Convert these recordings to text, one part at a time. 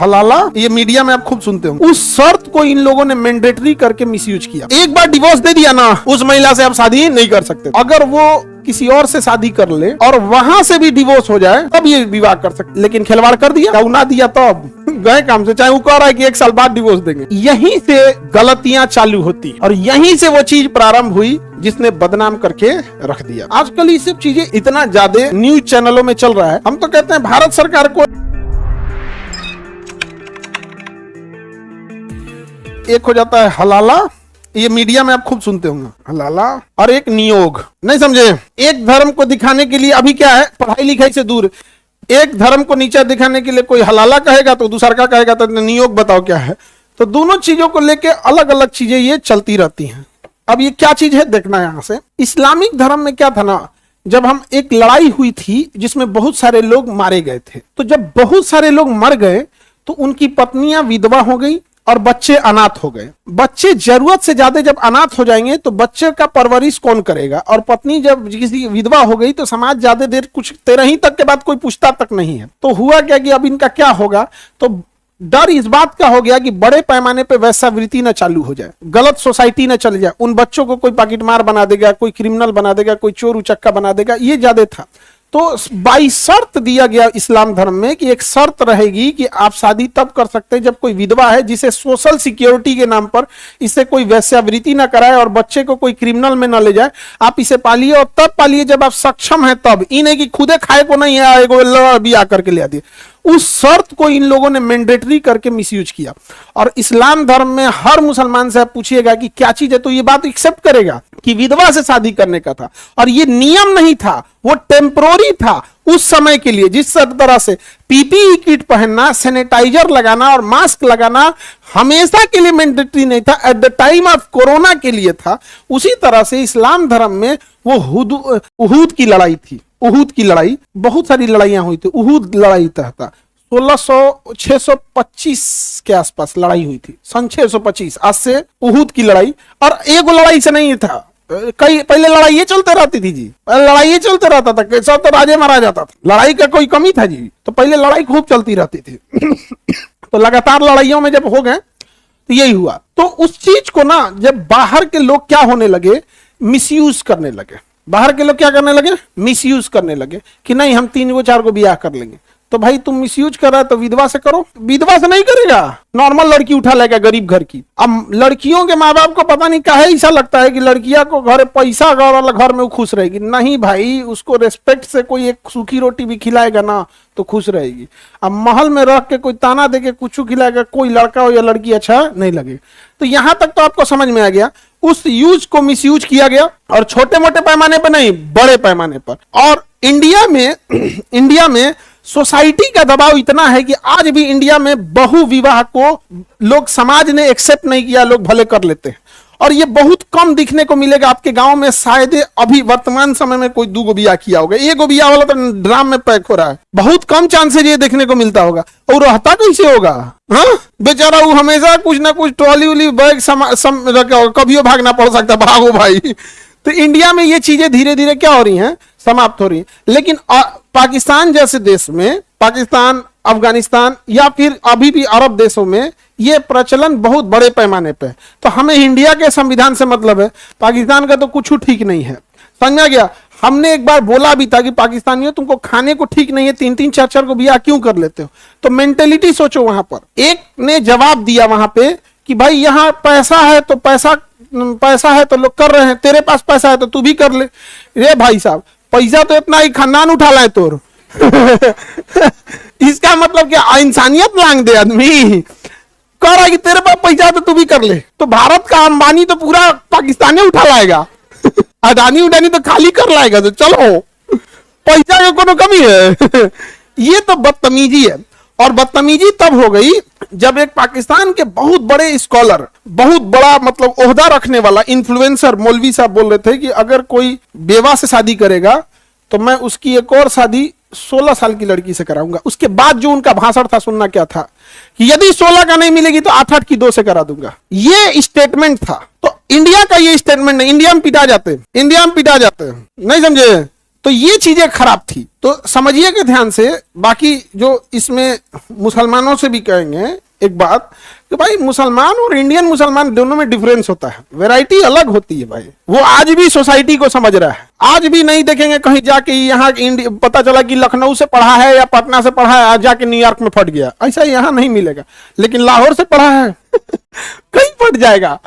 हलाला, ये मीडिया में आप खूब सुनते हो। उस शर्त को इन लोगों ने मैंडेटरी करके मिसयूज किया। एक बार डिवोर्स दे दिया ना, उस महिला से आप शादी नहीं कर सकते। अगर वो किसी और से शादी कर ले और वहां से भी डिवोर्स हो जाए तब ये विवाह कर सकते, लेकिन खिलवाड़ कर दिया, ना दिया तब गए काम से। चाहे वो कह रहा है कि 1 साल बाद डिवोर्स देंगे। यहीं से गलतियां चालू होती और यहीं से वो चीज प्रारंभ हुई जिसने बदनाम करके रख दिया। आजकल ये सब चीजें इतना ज्यादा न्यूज चैनलों में चल रहा है। हम तो कहते हैं भारत सरकार को एक हो जाता है हलाला, ये मीडिया में आप खूब सुनते होंगे हलाला, और एक नियोग। नहीं समझे? एक धर्म को दिखाने के लिए अभी क्या है, पढ़ाई लिखाई से दूर, एक धर्म को नीचा दिखाने के लिए कोई हलाला कहेगा तो दूसरा का कहेगा तो नियोग बताओ क्या है। तो दोनों चीजों को लेके अलग अलग चीजें ये चलती रहती हैं। अब ये क्या चीज है देखना यहां से। इस्लामिक धर्म में क्या था ना, जब हम एक लड़ाई हुई थी जिसमें बहुत सारे लोग मारे गए थे, तो जब बहुत सारे लोग मर गए तो उनकी पत्नियां विधवा हो गई और बच्चे अनाथ हो गए। बच्चे जरूरत से ज्यादा जब अनाथ हो जाएंगे तो बच्चे का परवरिश कौन करेगा, और पत्नी जब किसी विधवा हो गई तो समाज ज्यादा देर, कुछ 13 तक के बाद कोई पूछता तक नहीं है। तो हुआ क्या कि अब इनका क्या होगा, तो डर इस बात का हो गया कि बड़े पैमाने पे वैश्यावृत्ति न चालू हो जाए, गलत सोसाइटी न चल जाए, उन बच्चों को कोई पॉकेटमार बना देगा, कोई क्रिमिनल बना देगा, कोई चोर उचक्का बना देगा, ये ज्यादा था। तो बाई शर्त दिया गया इस्लाम धर्म में कि एक शर्त रहेगी कि आप शादी तब कर सकते हैं जब कोई विधवा है जिसे सोशल सिक्योरिटी के नाम पर इससे कोई वैश्यावृत्ति ना कराए और बच्चे को कोई क्रिमिनल में ना ले जाए। आप इसे पालिए और तब पालिए जब आप सक्षम हैं तब, ई नहीं कि खुदे खाए को नहीं है, एगो भी आकर के ले दिए। उस शर्त को इन लोगों ने मैंडेटरी करके मिसयूज किया। और इस्लाम धर्म में हर मुसलमान से आप पूछिएगा कि क्या चीज है तो ये बात एक्सेप्ट करेगा कि विधवा से शादी करने का था, और ये नियम नहीं था, वो टेम्पोररी था उस समय के लिए। जिस तरह से पीपीई किट पहनना, सैनिटाइजर लगाना और मास्क लगाना हमेशा के लिए मैंडेटरी नहीं था, at the time of corona के लिए था, उसी तरह से इस्लाम धर्म में वो उहूद की लड़ाई थी। उहूद की लड़ाई, बहुत सारी लड़ाइयां हुई थी। उहूद लड़ाई था 625 के आसपास लड़ाई हुई थी, सन 625 आज से उहूद की लड़ाई। और एक लड़ाई से नहीं था, कई पहले लड़ाई ये चलते रहती थी जी, पहले लड़ाई ये चलते रहता था, कैसा तो राजे मारा जाता था, लड़ाई का कोई कमी था जी, तो पहले लड़ाई खूब चलती रहती थी। तो लगातार लड़ाइयों में जब हो गए तो यही हुआ। तो उस चीज को ना जब बाहर के लोग क्या होने लगे, मिसयूज करने लगे। बाहर के लोग क्या करने लगे, मिसयूज करने लगे कि नहीं हम 3 को 4 को ब्याह कर लेंगे। तो भाई तुम मिसयूज कर रहा है तो विधवा से करो। विधवा से नहीं करेगा, नॉर्मल लड़की उठा लेगा गरीब घर की। अब लड़कियों के माँ बाप को पता नहीं काहे ऐसा लगता है कि लड़कियां को घर पैसा वाला घर में वो खुश रहेगी। नहीं भाई, उसको रेस्पेक्ट से कोई एक सूखी रोटी भी खिलाएगा ना तो खुश रहेगी। अब महल में रख के कोई ताना दे के कुछ खिलाएगा, कोई लड़का हो या लड़की अच्छा नहीं लगेगा। तो यहां तक तो आपको समझ में आ गया। उस यूज को मिसयूज किया गया, और छोटे मोटे पैमाने पर नहीं, बड़े पैमाने पर। और इंडिया में सोसाइटी का दबाव इतना है कि आज भी इंडिया में बहु विवाह को लोग, समाज ने एक्सेप्ट नहीं किया, लोग भले कर लेते हैं। और ये बहुत कम दिखने को मिलेगा आपके गांव में। शायद अभी वर्तमान समय में कोई 2 बियाह किया होगा, 1 बियाह वाला तो ड्राम में पैक हो रहा है। बहुत कम चांसेज ये देखने को मिलता होगा। और रहता कैसे होगा, हाँ बेचारा, वो हमेशा कुछ ना कुछ ट्रॉली उली बैग कभी भागना पड़ सकता, भागो भाई। तो इंडिया में ये चीजें धीरे धीरे क्या हो रही हैं, समाप्त हो रही है। लेकिन पाकिस्तान जैसे देश में, पाकिस्तान, अफगानिस्तान या फिर अभी भी अरब देशों में ये प्रचलन बहुत बड़े पैमाने पे। तो हमें इंडिया के संविधान से मतलब है, पाकिस्तान का तो कुछ ठीक नहीं है, समझा गया। हमने एक बार बोला भी था कि पाकिस्तानियों तुमको खाने को ठीक नहीं है, 3-3 4-4 को ब्याह क्यों कर लेते हो। तो मेंटेलिटी सोचो वहां पर। एक ने जवाब दिया वहां पे कि भाई यहाँ पैसा है तो पैसा है तो लोग कर रहे हैं, तेरे पास पैसा है तो तू भी कर ले। रे भाई साहब, पैसा तो इतना ही खानदान उठा लाए तोर। इसका मतलब क्या, इंसानियत मांग दे आदमी। कह रहा है कि तेरे पास पैसा है तो तू भी कर ले। तो भारत का अंबानी तो पूरा पाकिस्तानी उठा लाएगा, अडानी उडानी तो खाली कर लाएगा। तो चलो, पैसा की कोनो कमी है। ये तो बदतमीजी है। और बदतमीजी तब हो गई जब एक पाकिस्तान के बहुत बड़े स्कॉलर, बहुत बड़ा मतलब ओहदा रखने वाला इन्फ्लुएंसर मौलवी साहब बोल रहे थे कि अगर कोई बेवा से शादी करेगा तो मैं उसकी एक और शादी 16 साल की लड़की से कराऊंगा। उसके बाद जो उनका भाषण था, सुनना क्या था कि यदि 16 का नहीं मिलेगी तो 8-8 की 2 से करा दूंगा। ये स्टेटमेंट था। तो इंडिया का ये स्टेटमेंट नहीं, इंडिया में पिटा जाते, इंडिया में पिटा जाते, नहीं समझे। तो ये चीजें खराब थी। तो समझिए कि ध्यान से, बाकी जो इसमें मुसलमानों से भी कहेंगे एक बात कि भाई मुसलमान और इंडियन मुसलमान दोनों में डिफरेंस होता है, वैरायटी अलग होती है भाई। वो आज भी सोसाइटी को समझ रहा है, आज भी नहीं देखेंगे कहीं जाके यहाँ पता चला कि लखनऊ से पढ़ा है या पटना से पढ़ा है, आज जाके न्यूयॉर्क में फट गया, ऐसा यहाँ नहीं मिलेगा। लेकिन लाहौर से पढ़ा है कहीं फट जाएगा,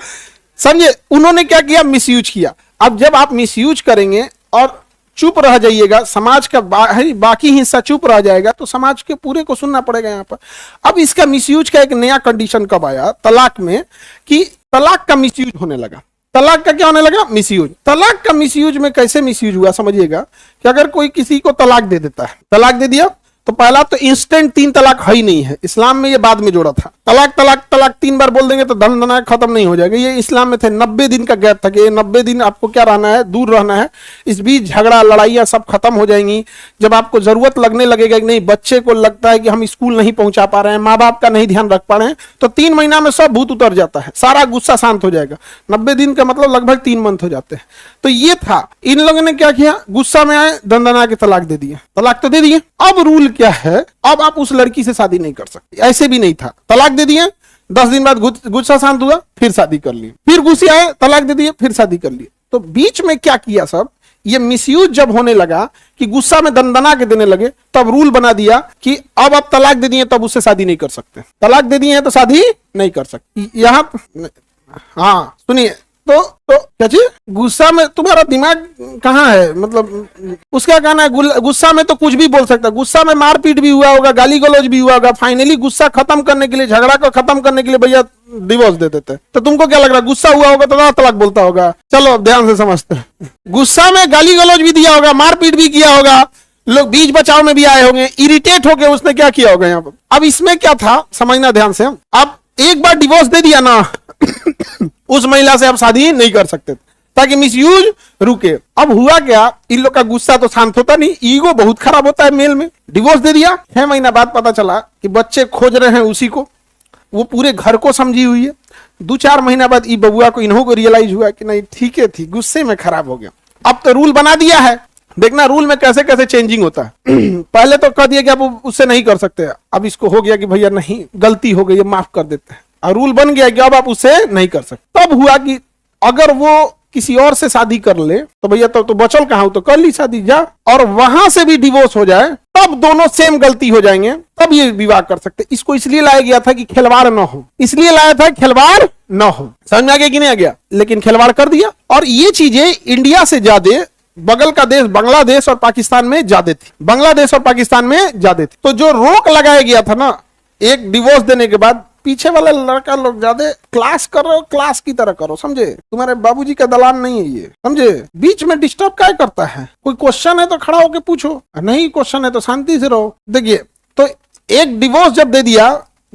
समझे। उन्होंने क्या किया, मिसयूज किया। अब जब आप मिसयूज करेंगे और चुप रह जाइएगा, समाज का बाकी हिस्सा चुप रह जाएगा, तो समाज के पूरे को सुनना पड़ेगा यहाँ पर। अब इसका मिसयूज का एक नया कंडीशन कब आया तलाक में, कि तलाक का मिसयूज होने लगा। तलाक का क्या होने लगा, मिसयूज। तलाक का मिसयूज में कैसे मिसयूज हुआ, समझिएगा कि अगर कोई किसी को तलाक दे देता है, तलाक दे दिया तो पहला तो इंस्टेंट 3 तलाक है ही नहीं है, इस्लाम में ये बाद में जोड़ा था। तलाक तलाक तलाक 3 बार बोल देंगे तो धन धना खत्म नहीं हो जाएगा, ये इस्लाम में थे। 90 दिन का गैप था कि 90 दिन आपको क्या रहना है, दूर रहना है। इस बीच झगड़ा लड़ाइयां सब खत्म हो जाएंगी। जब आपको जरूरत लगने लगेगा कि नहीं, बच्चे को लगता है कि हम स्कूल नहीं पहुंचा पा रहे हैं, माँ बाप का नहीं ध्यान रख पा रहे हैं, तो 3 महीना में सब भूत उतर जाता है, सारा गुस्सा शांत हो जाएगा। 90 दिन का मतलब लगभग 3 मंथ हो जाते हैं। तो ये था, इन लोगों ने क्या किया, गुस्सा में आए, दंदना के तलाक दे दिया। तलाक तो दे दिए, अब रूल क्या है, अब आप उस लड़की से शादी नहीं कर सकते। ऐसे भी नहीं था, तलाक दे दिए, 10 दिन बाद गुस्सा शांत हुआ, फिर शादी कर लिए, फिर गुस्से आए, तलाक दे दिए, फिर शादी कर लिए। तो बीच में क्या किया सब, ये मिसयूज जब होने लगा कि गुस्सा में दंदना के देने लगे, तब रूल बना दिया कि अब आप तलाक दे दिए तब उससे शादी नहीं कर सकते। तलाक दे दिए हैं तो शादी नहीं कर सकते। यहां हाँ सुनिए, तो क्या चीज, गुस्सा में तुम्हारा दिमाग कहाँ है, मतलब उसका कहना है गुस्सा में तो कुछ भी बोल सकता है। गुस्सा में मारपीट भी हुआ होगा, गाली गलौज भी हुआ होगा, फाइनली गुस्सा खत्म करने के लिए, झगड़ा को खत्म करने के लिए भैया डिवोर्स दे देते। तो तुमको क्या लग रहा है, गुस्सा हुआ होगा तो तलाक बोलता होगा? चलो ध्यान से समझते हैं, गुस्सा में गाली गलौज भी दिया होगा, मारपीट भी किया होगा, लोग बीच बचाव में भी आए होंगे, इरिटेट होके उसने क्या किया होगा यहाँ पर। अब इसमें क्या था, समझना ध्यान से। अब एक बार डिवोर्स दे दिया ना उस महिला से आप शादी नहीं कर सकते, ताकि मिसयूज रुके। अब हुआ क्या, इन लोग का गुस्सा तो शांत होता नहीं, ईगो बहुत खराब होता है मेल में। डिवोर्स दे दिया, 6 महीना बाद पता चला कि बच्चे खोज रहे हैं उसी को, वो पूरे घर को समझी हुई है। 2-4 महीना बाद ई बबुआ को, इन्हों को रियलाइज हुआ कि नहीं ठीक है थी, गुस्से में खराब हो गया। अब तो रूल बना दिया है, देखना रूल में कैसे कैसे चेंजिंग होता है। पहले तो कह दिया कि आप उससे नहीं कर सकते, अब इसको हो गया कि भैया नहीं, गलती हो गई, माफ कर देते हैं। और रूल बन गया कि अब आप उससे नहीं कर सकते। तब हुआ कि अगर वो किसी और से शादी कर ले तो भैया तो बचल कहां, तो कर ली शादी जा, और वहां से भी डिवोर्स हो जाए, तब दोनों सेम गलती हो जाएंगे, तब ये विवाह कर सकते। इसको इसलिए लाया गया था कि खिलवाड़ न हो, इसलिए लाया था खिलवाड़ न हो। समझ में आ गया कि नहीं आ गया? लेकिन खिलवाड़ कर दिया। और ये चीजें इंडिया से ज्यादा बगल का देश बांग्लादेश और पाकिस्तान में ज्यादा थी, बांग्लादेश और पाकिस्तान में ज्यादा थी। तो जो रोक लगाया गया था ना, एक डिवोर्स देने के बाद पीछे वाला लड़का लोग ज्यादा क्लास करो, क्लास की तरह करो, समझे? तुम्हारे बाबूजी का दलान नहीं है ये, समझे? बीच में डिस्टर्ब क्या करता है? कोई क्वेश्चन है तो खड़ा होके पूछो, नहीं क्वेश्चन है तो शांति से रहो। देखिए, तो एक डिवोर्स जब दे दिया,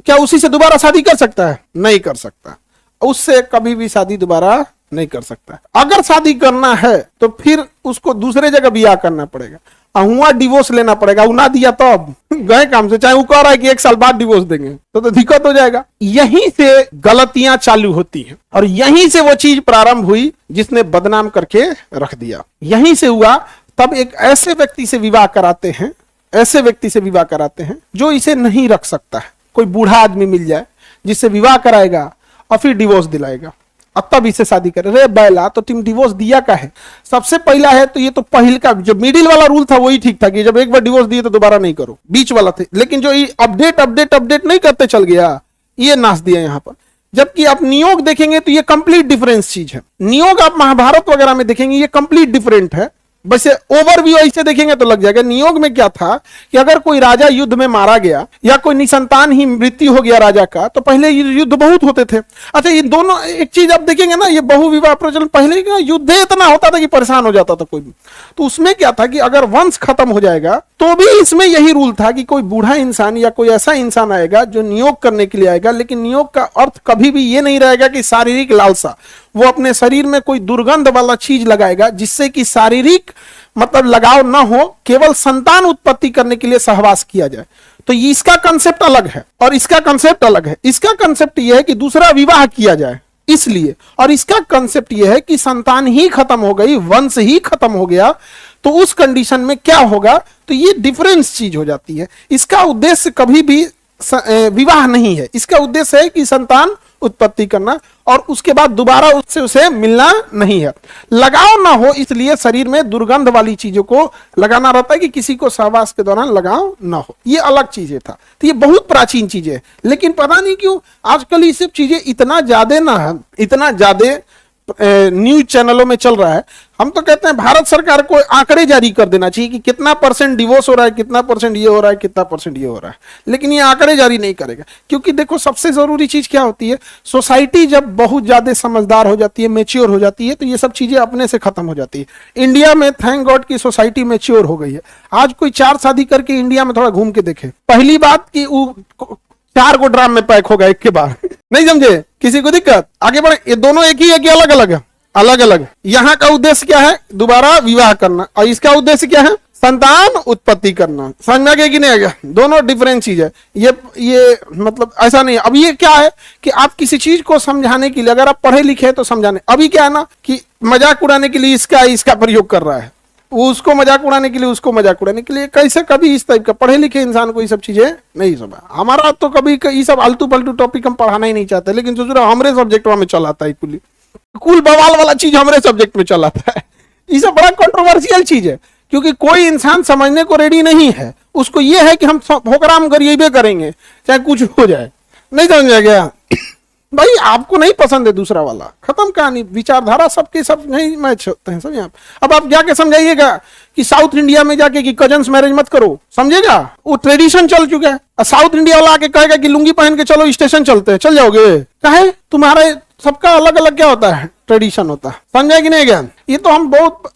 क्या उसी से दोबारा शादी कर सकता है? नहीं कर सकता, उससे कभी भी शादी दोबारा नहीं कर सकता। अगर शादी करना है तो फिर उसको दूसरे जगह ब्याह करना पड़ेगा, हुआ डिवोर्स लेना पड़ेगा। वो ना दिया तो अब गए काम से, चाहे वो कह रहा है कि 1 साल बाद डिवोर्स देंगे तो दिक्कत हो जाएगा। यहीं से गलतियां चालू होती हैं, और यहीं से वो चीज प्रारंभ हुई जिसने बदनाम करके रख दिया। यहीं से हुआ। तब एक ऐसे व्यक्ति से विवाह कराते हैं, ऐसे व्यक्ति से विवाह कराते हैं जो इसे नहीं रख सकता है। कोई बूढ़ा आदमी मिल जाए जिससे विवाह कराएगा और फिर डिवोर्स दिलाएगा, अब तब इसे शादी करे। रे बैला, तो तुम डिवोर्स दिया का है? सबसे पहला है तो ये तो पहले का जो मिडिल वाला रूल था वही ठीक था कि जब एक बार डिवोर्स दिए तो दोबारा नहीं करो, बीच वाला थे। लेकिन जो ये अपडेट नहीं करते चल गया, ये नाच दिया यहाँ पर। जबकि आप नियोग देखेंगे तो ये कंप्लीट डिफरेंस चीज है। नियोग आप महाभारत वगैरह में देखेंगे, ये कंप्लीट डिफरेंट है। वैसे ओवरव्यू ऐसे देखेंगे तो लग जाएगा। नियोग में क्या था कि अगर कोई राजा युद्ध में मारा गया या कोई निसंतान ही मृत्यु हो गया राजा का, तो पहले युद्ध बहुत होते थे। अच्छा, ये दोनों एक चीज आप देखेंगे ना, ये बहुविवाह प्रचलन, पहले का युद्ध इतना होता था कि परेशान हो जाता था कोई भी। तो उसमें क्या था कि अगर वंश खत्म हो जाएगा तो भी इसमें यही रूल था कि कोई बूढ़ा इंसान या कोई ऐसा इंसान आएगा जो नियोग करने के लिए आएगा। लेकिन नियोग का अर्थ कभी भी ये नहीं रहेगा कि शारीरिक लालसा, वो अपने शरीर में कोई दुर्गंध वाला चीज लगाएगा जिससे कि शारीरिक मतलब लगाव ना हो, केवल संतान उत्पत्ति करने के लिए सहवास किया जाए। तो इसका कंसेप्ट अलग है और इसका कंसेप्ट अलग है। इसका कंसेप्ट यह है कि दूसरा विवाह किया जाए इसलिए, और इसका कंसेप्ट यह है कि संतान ही खत्म हो गई, वंश ही खत्म हो गया, तो उस कंडीशन में क्या होगा, तो ये डिफरेंस चीज हो जाती है। इसका उद्देश्य कभी भी विवाह नहीं है, इसका उद्देश्य है कि संतान उत्पत्ति करना और उसके बाद दोबारा उससे उसे मिलना नहीं है। लगाव ना हो इसलिए शरीर में दुर्गंध वाली चीजों को लगाना रहता है कि किसी को सहवास के दौरान लगाव ना हो, ये अलग चीजें था। तो ये बहुत प्राचीन चीजें है, लेकिन पता नहीं क्यों आजकल ये सब चीजें इतना ज्यादा न्यूज चैनलों में चल रहा है। हम तो कहते हैं भारत सरकार को आंकड़े जारी कर देना चाहिए कि कितना % डिवोर्स हो रहा है, कितना % ये हो रहा है, कितना % ये हो रहा है, लेकिन ये आंकड़े जारी नहीं करेगा। क्योंकि देखो सबसे जरूरी चीज क्या होती है, सोसाइटी जब बहुत ज्यादा समझदार हो जाती है, मेच्योर हो जाती है, तो ये सब चीजें अपने से खत्म हो जाती है। इंडिया में थैंक गॉड की सोसाइटी मेच्योर हो गई है। आज कोई 4 शादी करके इंडिया में थोड़ा घूम के देखे, पहली बात कि 4 को ड्राम में पैक होगा एक के बाद नहीं समझे, किसी को दिक्कत, आगे बढ़े। ये दोनों एक ही है कि अलग अलग है? अलग अलग। यहाँ का उद्देश्य क्या है, दोबारा विवाह करना, और इसका उद्देश्य क्या है, संतान उत्पत्ति करना। समझ में आ गया कि नहीं आ गया? दोनों डिफरेंट चीज है। ये मतलब ऐसा नहीं है। अब ये क्या है कि आप किसी चीज को समझाने के लिए, अगर आप पढ़े लिखे हैं तो समझाने, अभी क्या है ना कि मजाक उड़ाने के लिए इसका प्रयोग कर रहा है, उसको मजाक उड़ाने के लिए, उसको मजाक उड़ाने के लिए। कैसे कभी इस टाइप का पढ़े लिखे इंसान को ये सब चीजें नहीं समझ। हमारा तो कभी ये सब आलतू पलटू टॉपिक हम पढ़ाना ही नहीं चाहते, लेकिन सोच रहा हमारे सब्जेक्ट में चल आता है, कुल बवाल वाला चीज हमारे सब्जेक्ट में चल आता है। ये सब बड़ा कंट्रोवर्शियल चीज है, क्योंकि कोई इंसान समझने को रेडी नहीं है। उसको ये है कि हम होकराम गरीबे करेंगे चाहे कुछ हो जाए। नहीं समझ गया भाई, आपको नहीं पसंद है दूसरा वाला, खत्म कहानी। विचारधारा सबके सब नहीं मैच होते हैं, समझे आप। अब आप जाके समझाइएगा कि साउथ इंडिया में जाके कि कजन्स मैरिज मत करो, समझेगा? वो ट्रेडिशन चल चुका है। साउथ इंडिया वाला आके कहेगा कि लुंगी पहन के चलो स्टेशन चलते हैं, चल जाओगे? काहे? तुम्हारे सबका अलग अलग क्या होता है, ट्रेडिशन होता है। समझे कि नहीं ज्ञान? ये तो हम बहुत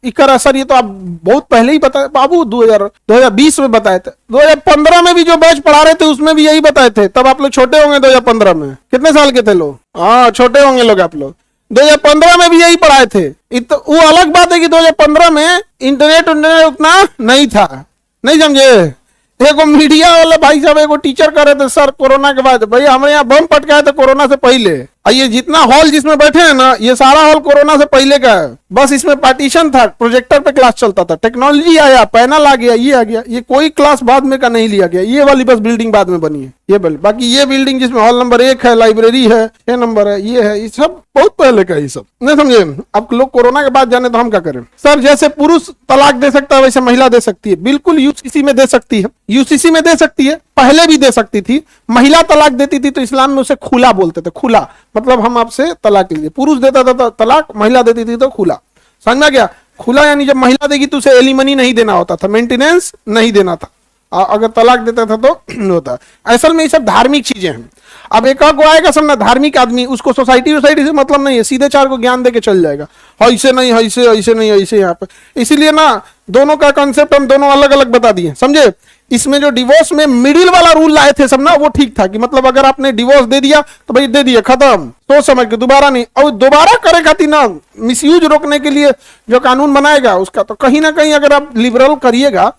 इकर असर, ये तो आप बहुत पहले ही बताए बाबू, 2020 में बताए थे। 2015 में भी जो बैच पढ़ा रहे थे उसमें भी यही बताए थे। तब आप लोग छोटे होंगे 2015 में, कितने साल के थे लोग? हाँ छोटे होंगे लोग आप लोग। 2015 में भी यही पढ़ाए थे। वो अलग बात है कि 2015 में इंटरनेट उतना नहीं था, नहीं समझे? एगो मीडिया वाला भाई साहब एगो टीचर कर रहे थे, सर कोरोना के बाद, भाई हमारे यहाँ बम पटकाए थे कोरोना से पहले। ये जितना हॉल जिसमें बैठे हैं ना, ये सारा हॉल कोरोना से पहले का है। बस इसमें पार्टीशन था, प्रोजेक्टर पे क्लास चलता था, टेक्नोलॉजी आया, पैनल आ गया, ये आ गया। ये कोई क्लास बाद में का नहीं लिया गया। ये वाली बस बिल्डिंग बाद में बनी है, ये बाकी ये बिल्डिंग जिसमें हॉल नंबर 1 है, लाइब्रेरी है, 6 नंबर है, ये सब बहुत पहले का। ये सब नहीं समझे? अब लोग कोरोना के बाद जाने तो हम क्या करें? सर जैसे पुरुष तलाक दे सकता है वैसे महिला दे सकती है। बिल्कुल यूसीसी में दे सकती है, यूसीसी में दे सकती है, पहले भी दे सकती थी। महिला तलाक देती थी तो इस्लाम में उसे खुला बोलते थे। खुला मतलब हम आपसे तलाक लीजिए। पुरुष देता था तलाक, महिला देती थी तो खुला। समझ में गया? खुला यानी जब महिला देगी तो उसे एलिमनी नहीं देना होता था, मेंटेनेंस नहीं देना था। अगर तलाक देता था तो होता। असल में ये सब धार्मिक चीजें हैं। अब एक आएगा समझना धार्मिक आदमी, उसको सोसाइटी से मतलब नहीं है, सीधे 4 को ज्ञान देके चल जाएगा, ऐसे नहीं, ऐसे नहीं, ऐसे यहाँ पे। इसीलिए ना दोनों का कॉन्सेप्ट हम दोनों अलग अलग बता दिए, समझे? इसमें जो डिवोर्स में मिडिल वाला रूल लाए थे सब ना, वो ठीक था कि मतलब अगर आपने डिवोर्स दे दिया तो भाई दे दिया, खत्म, सोच समझ के, दोबारा नहीं। और दोबारा करे खाती ना, मिसयूज रोकने के लिए जो कानून बनाएगा उसका, तो कहीं ना कहीं अगर आप लिबरल करिएगा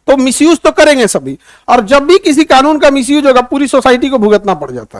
तो मिसयूज तो करेंगे सभी। और जब भी किसी कानून का मिसयूज होगा पूरी सोसाइटी को भुगतना पड़ जाता है।